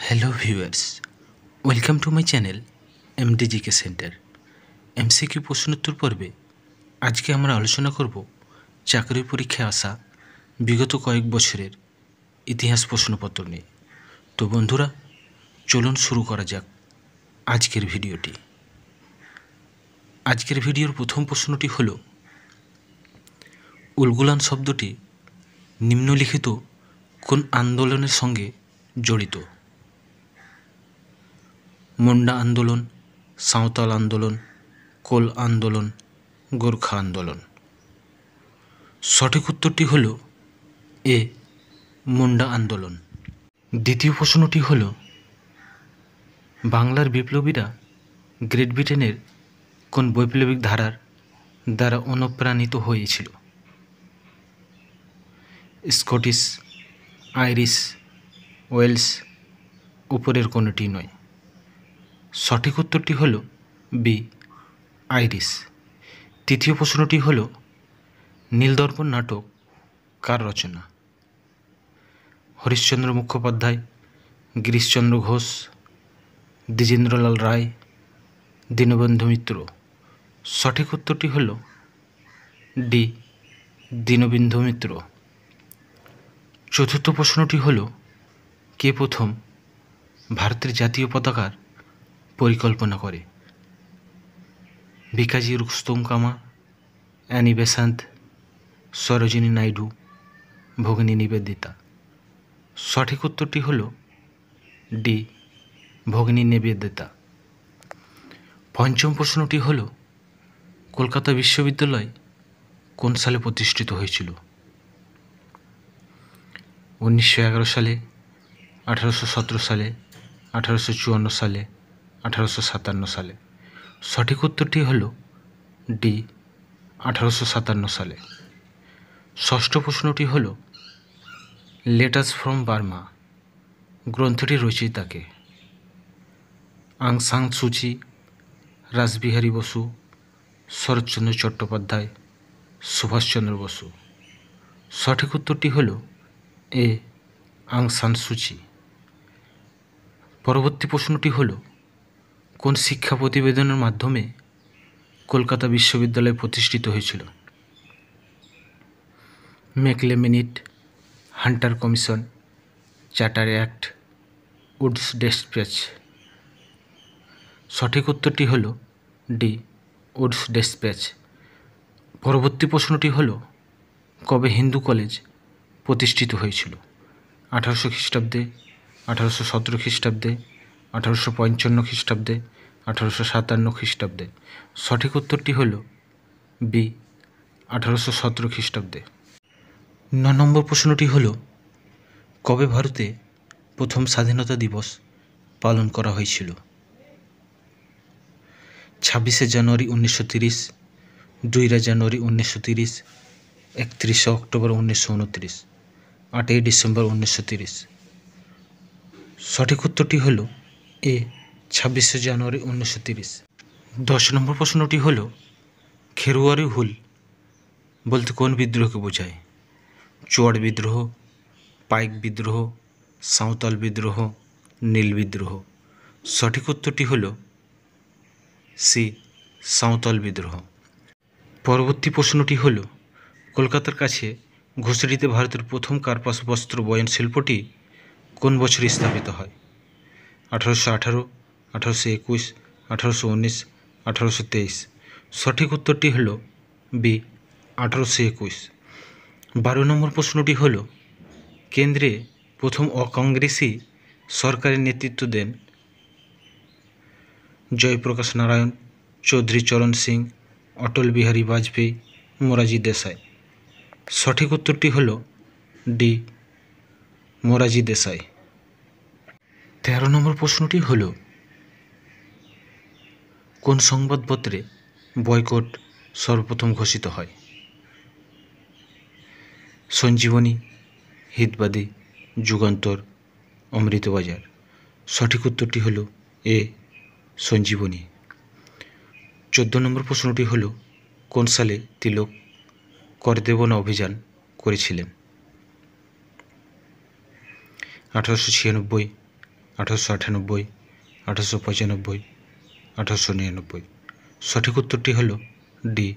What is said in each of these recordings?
Hello viewers, welcome to my channel এমডিজিকে center. MCQ প্রশ্নোত্তর পর্বে আজকে আমরা আলোচনা করব চাকরি পরীক্ষায় আসা বিগত কয়েক বছরের ইতিহাস প্রশ্নপত্র নিয়ে। তো বন্ধুরা, চলুন শুরু করা যাক আজকের ভিডিওটি। আজকের ভিডিওর প্রথম প্রশ্নটি হল, উলগুলান শব্দটি নিম্নলিখিত কোন আন্দোলনের সঙ্গে জড়িত? মুন্ডা আন্দোলন, সাঁওতাল আন্দোলন, কোল আন্দোলন, গোর্খা আন্দোলন। সঠিক উত্তরটি হল এ, মুন্ডা আন্দোলন। দ্বিতীয় প্রশ্নটি হল, বাংলার বিপ্লবীরা গ্রেট ব্রিটেনের কোন বৈপ্লবিক ধারার দ্বারা অনুপ্রাণিত হয়েছিল? স্কটিশ, আইরিশ, ওয়েলস, উপরের কোনোটি নয়। সঠিক উত্তরটি হল বি, আইরিশ। তৃতীয় প্রশ্নটি হল, নীলদর্পণ নাটক কার রচনা? হরিশ্চন্দ্র মুখোপাধ্যায়, গিরিশচন্দ্র ঘোষ, দ্বিজেন্দ্রলাল রায়, দীনবন্ধু মিত্র। সঠিক উত্তরটি হল ডি, দীনবন্ধু মিত্র। চতুর্থ প্রশ্নটি হল, কে প্রথম ভারতের জাতীয় পতাকার পরিকল্পনা করে? ভিকাজি রুস্তম-কামা, অ্যানি বেসান্ত, সরোজিনী নাইডু, ভগিনী নিবেদিতা। সঠিক উত্তরটি হল ডি, ভগিনী নিবেদিতা। পঞ্চম প্রশ্নটি হল, কলকাতা বিশ্ববিদ্যালয় কোন সালে প্রতিষ্ঠিত হয়েছিল? 1911 সালে, 1817 সালে, 1854 সালে, 1857 সালে। সঠিক উত্তরটি হল ডি, 1857 সালে। ষষ্ঠ প্রশ্নটি হল, লেটার্স ফ্রম বার্মা গ্রন্থটির রচয়িতাকে? আং সান সুচি, রাসবিহারী বসু, শরৎচন্দ্র চট্টোপাধ্যায়, সুভাষচন্দ্র বসু। সঠিক উত্তরটি হল এ, আং সান সুচি। পরবর্তী প্রশ্নটি হল, কোন শিক্ষা প্রতিবেদনের মাধ্যমে কলকাতা বিশ্ববিদ্যালয় প্রতিষ্ঠিত হয়েছিল? Macaulay-minute, Hunter commission, charter act, Woods despatch. সঠিক উত্তরটি হল ডি, উডস ডেসপ্যাচ। পরবর্তী প্রশ্নটি হল, কবে হিন্দু কলেজ প্রতিষ্ঠিত হয়েছিল? 1800 খ্রিস্টাব্দে, 1817 খ্রিস্টাব্দে, 1855 খ্রিস্টাব্দে, 1857 খ্রিস্টাব্দে। সঠিক উত্তরটি হল বি, 1817 খ্রিস্টাব্দে। 9 নম্বর প্রশ্নটি হল, কবে ভারতে প্রথম স্বাধীনতা দিবস পালন করা হয়েছিল? 26শে জানুয়ারি 1930, 2 জানুয়ারি 1930, 31শে অক্টোবর 1929, 8ই ডিসেম্বর 1930। সঠিক উত্তরটি হল এ, 26শে জানুয়ারি 1930। 10 নম্বর প্রশ্নটি হল, খেরোয়ারি হুল বলতে কোন বিদ্রোহকে বোঝায়? চুয়াড় বিদ্রোহ, পাইক বিদ্রোহ, সাঁওতাল বিদ্রোহ, নীল বিদ্রোহ। সঠিক উত্তরটি হল সি, সাঁওতাল বিদ্রোহ। পরবর্তী প্রশ্নটি হল, কলকাতার কাছে ঘুষড়িতে ভারতের প্রথম কার্পাস বস্ত্র বয়ন শিল্পটি কোন বছরে স্থাপিত হয়? 1818, 1821, 1819, 1823। সঠিক উত্তরটি হল বি, 1821। 12 নম্বর প্রশ্নটি হল, কেন্দ্রে প্রথম অকংগ্রেসি সরকারের নেতৃত্ব দেন জয়প্রকাশ নারায়ণ, চৌধুরী চরণ সিং, অটল বিহারী বাজপেয়ী, মোরারজি দেশাই। সঠিক উত্তরটি হল ডি, মোরারজি দেশাই। 13 নম্বর প্রশ্নটি হল, কোন সংবাদপত্রে বয়কট সর্বপ্রথম ঘোষিত হয়? সঞ্জীবনী, হিতবাদী, যুগান্তর, অমৃতবাজার। সঠিক উত্তরটি হল এ, সঞ্জীবনী। 14 নম্বর প্রশ্নটি হল, কোন সালে তিলক কর দেব না অভিযান করেছিলেন? 1896, 1898, 1895, 1899। সঠিক উত্তরটি হল ডি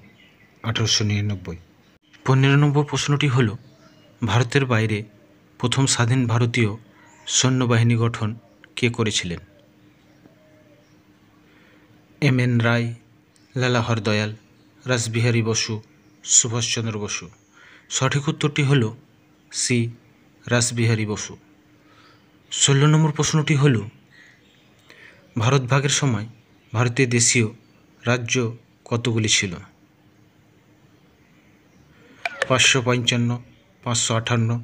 1899। 15 নম্বর প্রশ্নটি হল ভারতের বাইরে প্রথম স্বাধীন ভারতীয় সৈন্যবাহিনী গঠন কে করেছিলেন? এম.এন. রায়, লালা হরদয়াল, রাসবিহারী বসু, সুভাষচন্দ্র বসু। সঠিক উত্তরটি হল সি রাসবিহারী বসু। 16 নম্বর প্রশ্নটি হল ভারত ভাগের সময় ভারতের দেশীয় রাজ্য কতগুলি ছিল? 555, 558,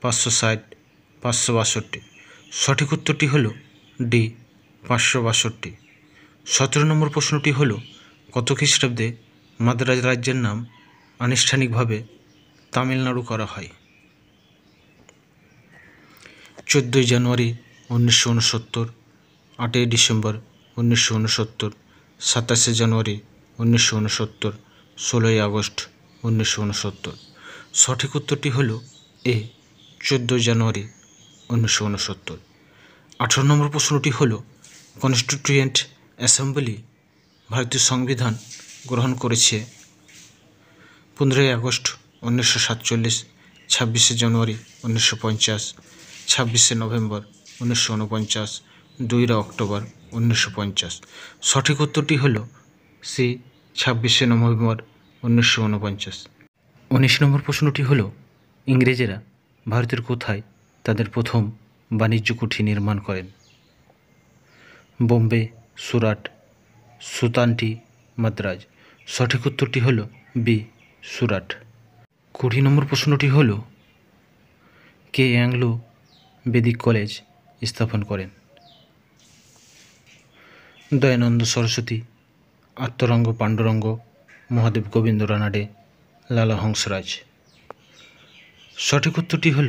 560, 562। সঠিক উত্তরটি হল ডি 562। 17 নম্বর প্রশ্নটি হল কত খ্রিস্টাব্দে মাদ্রাজ রাজ্যের নাম আনুষ্ঠানিকভাবে তামিলনাড়ু করা হয়? 14 জানুয়ারি 1969, 8 ডিসেম্বর 1969, 27 জানুয়ারি 1969, 16 আগস্ট 1969। সঠিক উত্তরটি হল এ 14 জানুয়ারি 1969। 18 নম্বর প্রশ্নটি হল কনস্টিটিউয়েন্ট অ্যাসেম্বলি ভারতীয় সংবিধান গ্রহণ করেছে 15 আগস্ট 1947, 26 জানুয়ারি 1950, 26 নভেম্বর 1949, 2 অক্টোবর 1950। সঠিক উত্তরটি হল সি 26 নভেম্বর 1949। 19 নম্বর প্রশ্নটি হল ইংরেজেরা ভারতের কোথায় তাদের প্রথম বাণিজ্য কুঠি নির্মাণ করেন? বোম্বে, সুরাট, সুলতানটি, মাদ্রাজ। সঠিক উত্তরটি হল বি সুরাট। 20 নম্বর প্রশ্নটি হল কে অ্যাংলো বেদিক কলেজ স্থাপন করেন? দয়ানন্দ সরস্বতী, আত্মরঙ্গ পাণ্ডুরঙ্গ, মহাদেব গোবিন্দ রানাডে, লালা হংসরাজ। সঠিক উত্তরটি হল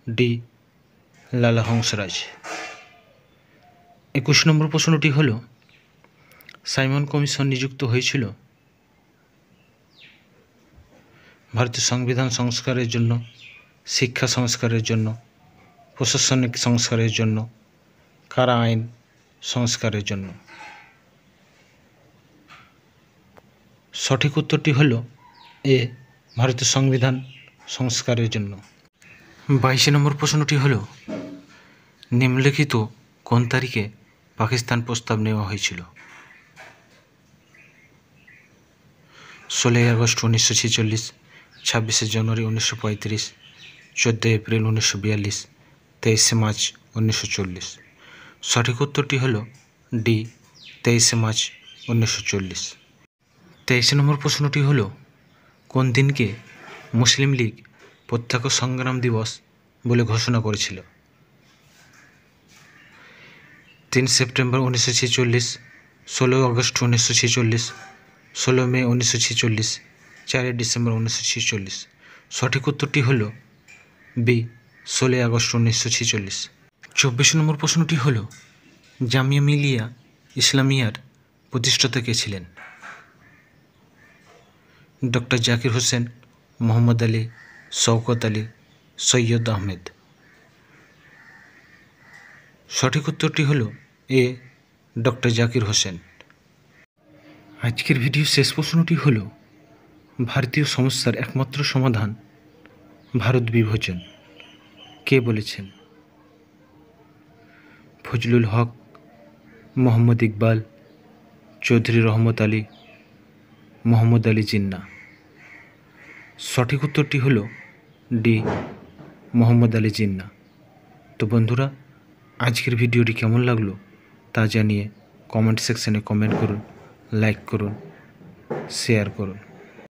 ডি লালা হংসরাজ। 21 নম্বর প্রশ্নটি হল সাইমন কমিশন নিযুক্ত হয়েছিল ভারতীয় সংবিধান সংস্কারের জন্য, শিক্ষা সংস্কারের জন্য, প্রশাসনিক সংস্কারের জন্য, কারা আইন সংস্কারের জন্য? সঠিক উত্তরটি হল এ ভারতীয় সংবিধান সংস্কারের জন্য। 22 নম্বর প্রশ্নটি হল নিম্নলিখিত কোন তারিখে পাকিস্তান প্রস্তাব নেওয়া হয়েছিল? 16 আগস্ট 1946, 26 জানুয়ারি 1935, 14 এপ্রিল 1942, 23 মার্চ 1940। সঠিক উত্তরটি হল ডি 23 মার্চ 1940। 23 নম্বর প্রশ্নটি হল কোন দিনকে মুসলিম লীগ প্রত্যক্ষ সংগ্রাম দিবস বলে ঘোষণা করেছিল? 3 সেপ্টেম্বর 1946, 16 আগস্ট 1946, 16 মে 1946, 4 ডিসেম্বর 1946। সঠিক উত্তরটি হল বি 16 আগস্ট 1946। 24 নম্বর প্রশ্নটি হল জামিয়া মিলিয়া ইসলামিয়ার প্রতিষ্ঠাতা কে ছিলেন? ডক্টর জাকির হোসেন, মোহাম্মদ আলী, শওকত আলী, সৈয়দ আহমেদ। সঠিক উত্তরটি হল এ ডক্টর জাকির হোসেন। আজকের ভিডিও শেষ প্রশ্নটি হল ভারতীয় সমস্যার একমাত্র সমাধান ভারত বিভাজন কে বলেছেন? ফজলুল হক, মোহাম্মদ ইকবাল, চৌধুরী রহমত আলী, মোহাম্মদ আলী জিন্নাহ। সঠিক উত্তরটি হল ডি মোহাম্মদ আলী জিন্নাহ। তো বন্ধুরা, আজকের ভিডিওটি কেমন লাগলো তা জানিয়ে কমেন্ট সেকশনে কমেন্ট করুন, লাইক করুন, শেয়ার করুন।